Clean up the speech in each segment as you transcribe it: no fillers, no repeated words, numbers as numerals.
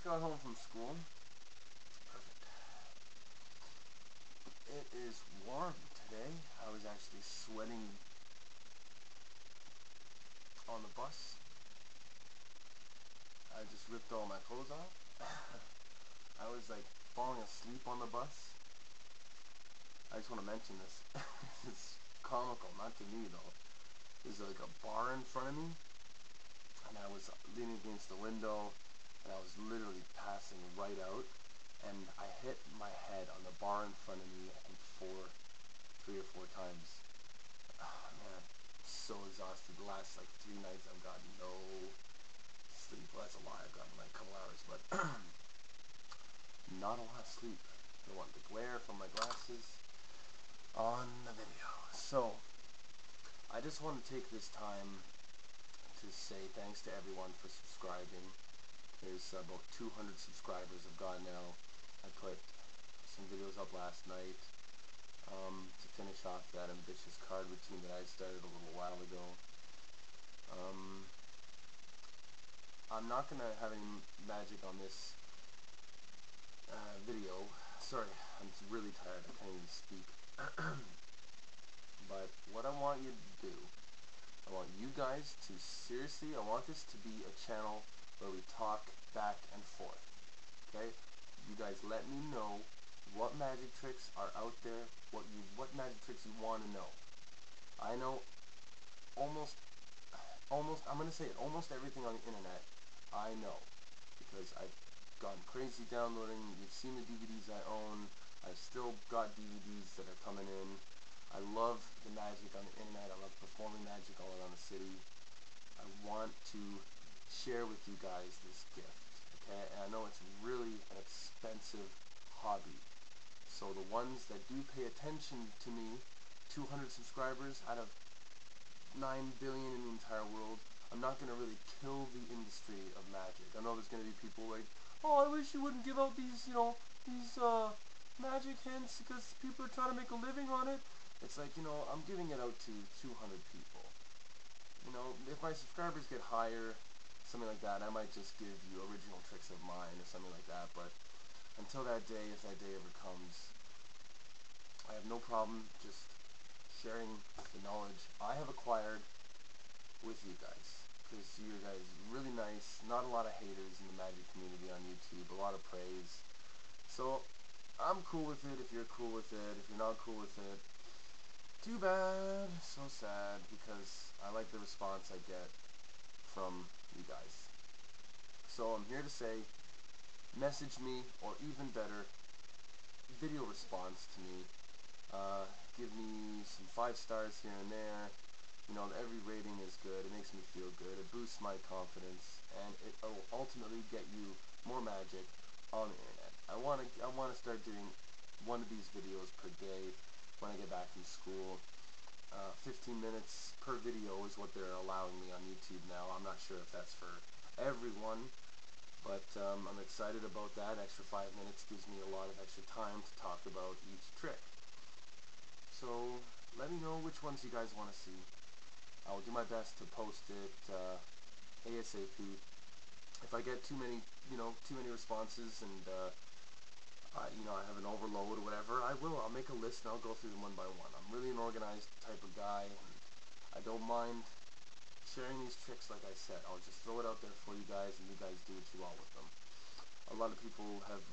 got home from school. Perfect. It is warm today. I was actually sweating on the bus. I just ripped all my clothes off. I was like falling asleep on the bus. I just want to mention this. It's comical, not to me though. There's like a bar in front of me, and I was leaning against the window, and I was literally passing right out, and I hit my head on the bar in front of me, I think 3 or 4 times. Oh man, so exhausted. The last like 3 nights I've gotten no sleep. Well, that's a lie, I've gotten like a couple hours, but not a lot of sleep. I want the glare from my glasses on the video. So, I just want to take this time to say thanks to everyone for subscribing. There's about 200 subscribers I've got now. I put some videos up last night to finish off that ambitious card routine that I started a little while ago. I'm not going to have any magic on this video. Sorry, I'm really tired. I can't even speak. But what I want you to do, I want you guys to seriously, I want this to be a channel where we talk back and forth. Okay? You guys let me know what magic tricks are out there, what magic tricks you want to know. I know almost, I'm going to say it, almost everything on the internet I know, because I've gone crazy downloading. You've seen the DVDs I own. I've still got DVDs that are coming in. I love the magic on the internet. I love performing magic all around the city. I want to share with you guys this gift, okay? And I know it's really an expensive hobby. So the ones that do pay attention to me, 200 subscribers out of 9 billion in the entire world, I'm not going to really kill the industry of magic. I know there's going to be people like, oh, I wish you wouldn't give out these, these magic hints because people are trying to make a living on it. It's like, I'm giving it out to 200 people. If my subscribers get higher, something like that, I might just give you original tricks of mine or something like that. But until that day, if that day ever comes, I have no problem just sharing the knowledge I have acquired with you guys. Because you guys are really nice, not a lot of haters in the magic community on YouTube, a lot of praise. So, I'm cool with it if you're cool with it. If you're not cool with it, too bad. So sad, because I like the response I get from you guys. So I'm here to say, message me, or even better, video response to me. Give me some 5 stars here and there. Every rating is good. It makes me feel good. It boosts my confidence, and it will ultimately get you more magic on the internet. I want to start doing one of these videos per day when I get back from school. 15 minutes per video is what they're allowing me on YouTube now. I'm not sure if that's for everyone, but I'm excited about that. Extra 5 minutes gives me a lot of extra time to talk about each trick. So let me know which ones you guys want to see. I will do my best to post it ASAP. If I get too many responses and I have an overload or whatever, I'll make a list and I'll go through them one by one. I'm really an organized type of guy, and I don't mind sharing these tricks. Like I said, I'll just throw it out there for you guys, and you guys do what you want with them. A lot of people have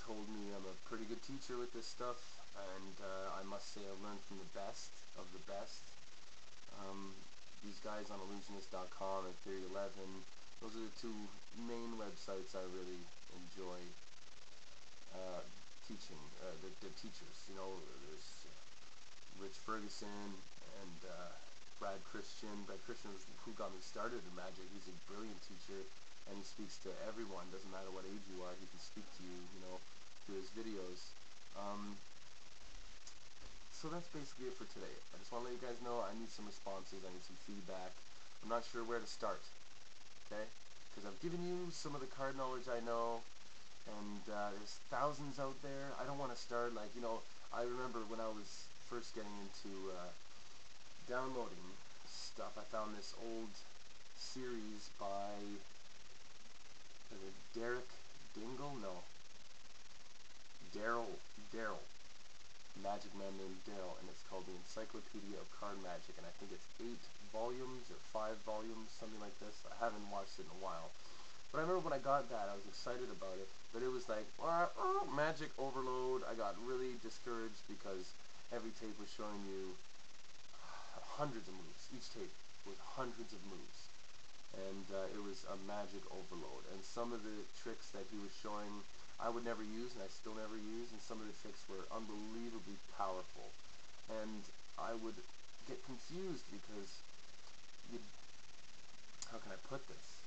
told me I'm a pretty good teacher with this stuff, and I must say I've learned from the best of the best. These guys on illusionist.com and Theory11, those are the 2 main websites I really enjoy teaching. The teachers, there's Rich Ferguson and Brad Christian. Brad Christian is who got me started in magic. He's a brilliant teacher, and he speaks to everyone. Doesn't matter what age you are, he can speak to you, through his videos. So that's basically it for today. I just want to let you guys know I need some responses, I need some feedback. I'm not sure where to start, okay? Because I've given you some of the card knowledge I know, and there's thousands out there. I don't want to start, I remember when I was first getting into downloading stuff, I found this old series by Derek Dingle? No. Daryl. Magic man named Daryl, and it's called the Encyclopedia of Card Magic, and I think it's 8 volumes or 5 volumes, something like this. I haven't watched it in a while. But I remember when I got that, I was excited about it, but it was like, magic overload. I got really discouraged because every tape was showing you hundreds of moves. Each tape was hundreds of moves. And it was a magic overload. And some of the tricks that he was showing I would never use, and I still never use, and some of the tricks were unbelievably powerful. And I would get confused because how can I put this?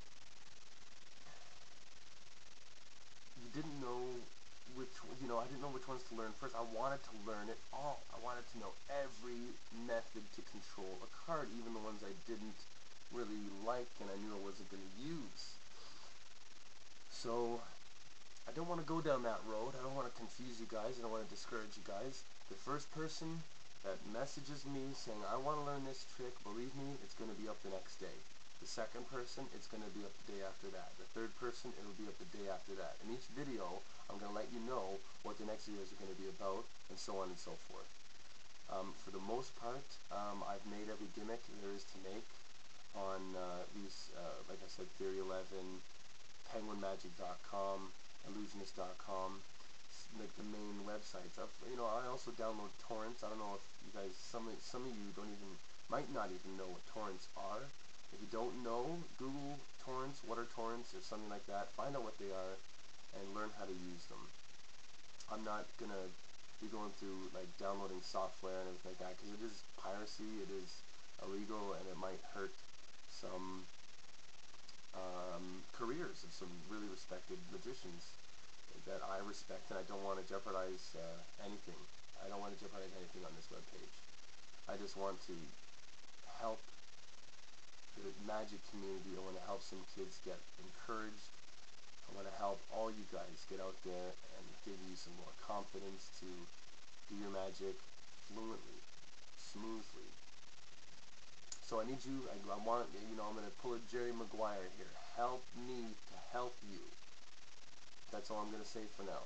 You didn't know I didn't know which ones to learn first. I wanted to learn it all. I wanted to know every method to control a card, even the ones I didn't really like and I knew I wasn't going to use. So I don't want to go down that road. I don't want to confuse you guys. I don't want to discourage you guys. The first person that messages me saying, I want to learn this trick, believe me, it's going to be up the next day. The second person, it's going to be up the day after that. The third person, it'll be up the day after that. In each video, I'm going to let you know what the next videos are going to be about, and so on and so forth. For the most part, I've made every gimmick there is to make on these, like I said, Theory 11, penguinmagic.com, illusionist.com, like the main websites. I also download torrents. I don't know if you guys, some of you might not even know what torrents are. If you don't know, Google torrents, what are torrents, or something like that. Find out what they are and learn how to use them. I'm not going to be going through like downloading software and everything like that, because it is piracy, it is illegal, and it might hurt some careers of some really respected magicians that I respect, and I don't want to jeopardize anything. I don't want to jeopardize anything on this webpage. I just want to help the magic community. I want to help some kids get encouraged. I want to help all you guys get out there and give you some more confidence to do your magic fluently, smoothly. So I need you, I'm going to pull a Jerry Maguire here. Help me to help you. That's all I'm going to say for now.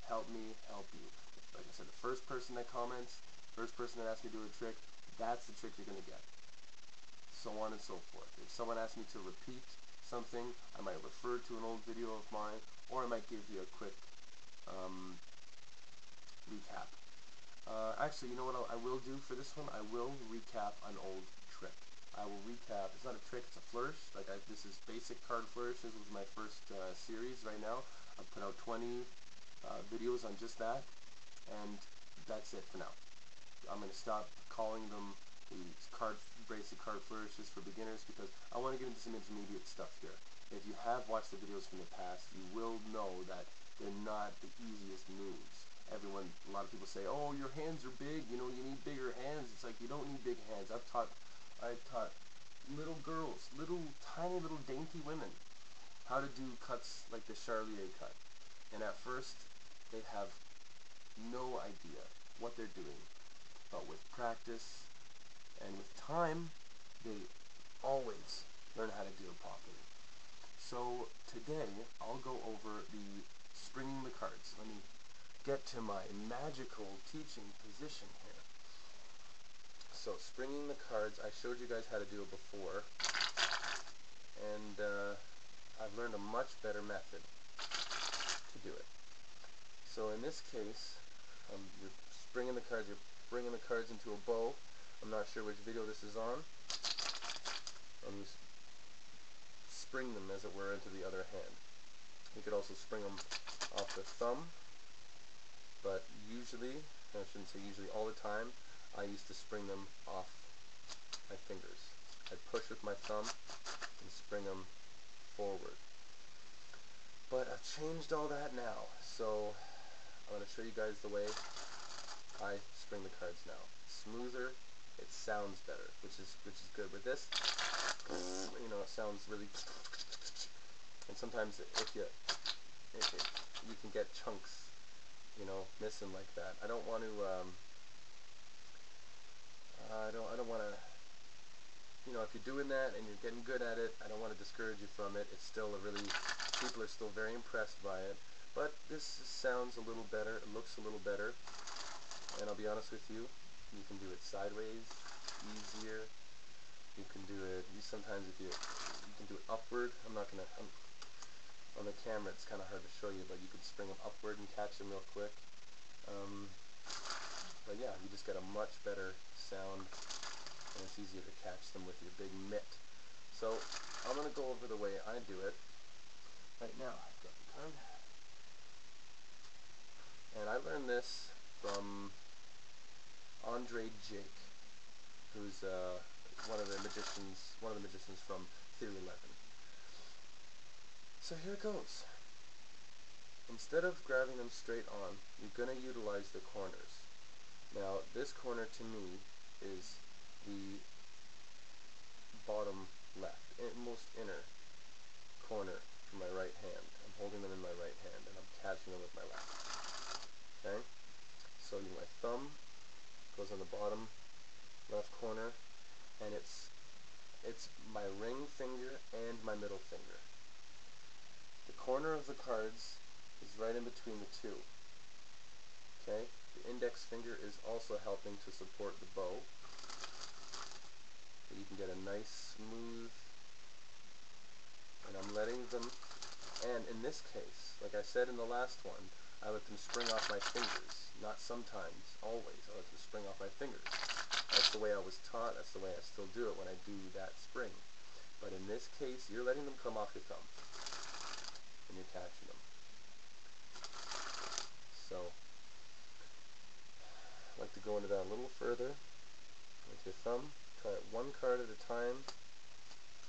Help me, help you. Like I said, the first person that comments, first person that asks me to do a trick, that's the trick you're going to get. So on and so forth. If someone asks me to repeat something, I might refer to an old video of mine, or I might give you a quick recap. Actually, you know what I will do for this one? I will recap an old trick. I will recap. It's not a trick, it's a flourish. This is basic card flourishes. This was my first series right now. I've put out 20 videos on just that, and that's it for now. I'm going to stop calling them the basic card flourishes for beginners, because I want to get into some intermediate stuff here. If you have watched the videos from the past, you will know that they're not the easiest moves. A lot of people say, oh, your hands are big, you need bigger hands. It's like, you don't need big hands. I've taught little girls, tiny little dainty women, how to do cuts like the Charlier cut. And at first, they have no idea what they're doing. But with practice and with time, they always learn how to do it properly. So today, I'll go over the springing the cards. Let me get to my magical teaching position here. So springing the cards, I showed you guys how to do it before, and I've learned a much better method to do it. So in this case, you're springing the cards, you're bringing the cards into a bow. I'm not sure which video this is on. And you spring them, as it were, into the other hand. You could also spring them off the thumb, but usually, I shouldn't say usually, all the time, I used to spring them off my fingers. I'd push with my thumb and spring them forward. But I've changed all that now, so I'm going to show you guys the way I spring the cards now. Smoother, it sounds better, which is good. With this, it sounds really, and sometimes you can get chunks, missing like that. I don't want to, if you're doing that and you're getting good at it, I don't want to discourage you from it. It's still people are still very impressed by it. But this sounds a little better, it looks a little better. And I'll be honest with you, you can do it sideways, easier. You can do it, sometimes you can do it upward. On the camera it's kind of hard to show you, but you can spring them upward and catch them real quick. But yeah, you just get a much better sound, and it's easier to catch them with your big mitt. So I'm going to go over the way I do it right now. I've got the card. And I learned this from Andre Jake, who's one of the magicians from Theory 11. So here it goes. Instead of grabbing them straight on, you're going to utilize the corners. Now, this corner to me is the bottom left, most inner corner from my right hand. I'm holding them in my right hand and I'm catching them with my left. Okay? So my thumb goes on the bottom left corner, and it's my ring finger and my middle finger. The corner of the cards is right in between the two. Okay? The index finger is also helping to support the bow, so you can get a nice smooth, and I'm letting them, and in this case, like I said in the last one, I let them spring off my fingers. Not sometimes, always. I let them spring off my fingers. That's the way I was taught, that's the way I still do it when I do that spring. But in this case, you're letting them come off your thumb, and you're catching them. So, I'd like to go into that a little further with your thumb. Try it one card at a time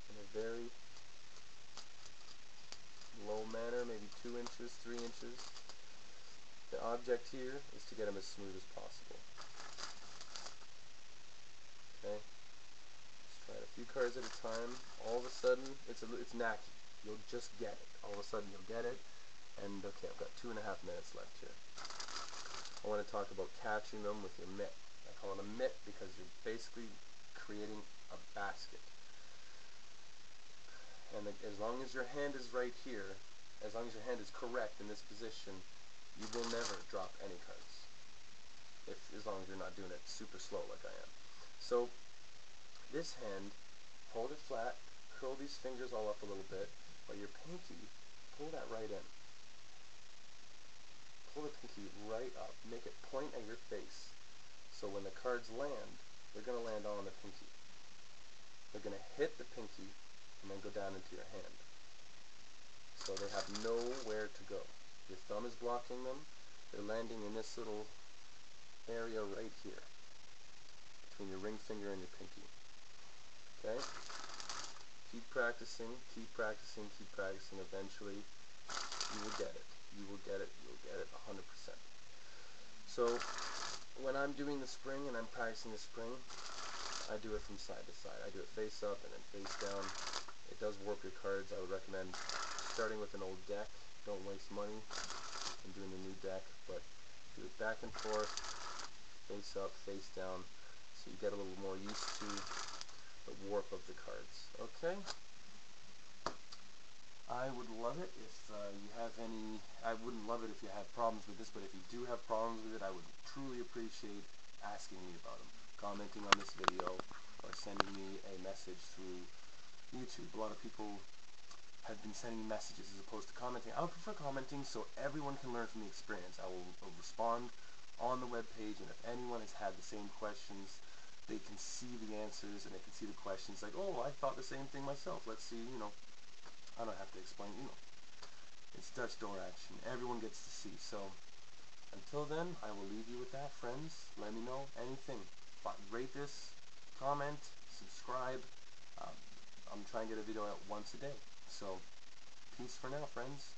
in a very low manner, maybe 2 inches, 3 inches. The object here is to get them as smooth as possible. Okay? Just try it a few cards at a time. All of a sudden, it's knacky. You'll just get it. All of a sudden, you'll get it. And okay, I've got 2.5 minutes left here. I want to talk about catching them with your mitt. I call it a mitt because you're basically creating a basket. And as long as your hand is right here, as long as your hand is correct in this position, you will never drop any cards. As long as you're not doing it super slow like I am. So, this hand, hold it flat, curl these fingers all up a little bit, but your pinky, pull that right in. Pull the pinky right up, make it point at your face. So when the cards land, they're going to land on the pinky. They're going to hit the pinky and then go down into your hand. So they have nowhere to go. Your thumb is blocking them. They're landing in this little area right here, between your ring finger and your pinky. Okay? Keep practicing, keep practicing, keep practicing. Eventually, you will get it. You will get it. You'll get it 100%. So, when I'm doing the spring and I'm practicing the spring, I do it from side to side. I do it face up and then face down. It does warp your cards. I would recommend starting with an old deck. Don't waste money in doing the new deck, but do it back and forth, face up, face down, so you get a little more used to the warp of the cards. Okay? I would love it if you have any, I wouldn't love it if you have problems with this, but if you do have problems with it, I would truly appreciate asking me about them, commenting on this video, or sending me a message through YouTube. A lot of people have been sending me messages as opposed to commenting. I would prefer commenting so everyone can learn from the experience. I will respond on the webpage, and if anyone has had the same questions, they can see the answers and they can see the questions like, oh, I thought the same thing myself. Let's see, I don't have to explain, it's Dutch door action. Everyone gets to see. So until then, I will leave you with that, friends. Let me know anything. Rate this, comment, subscribe. I'm trying to get a video out once a day. So peace for now, friends.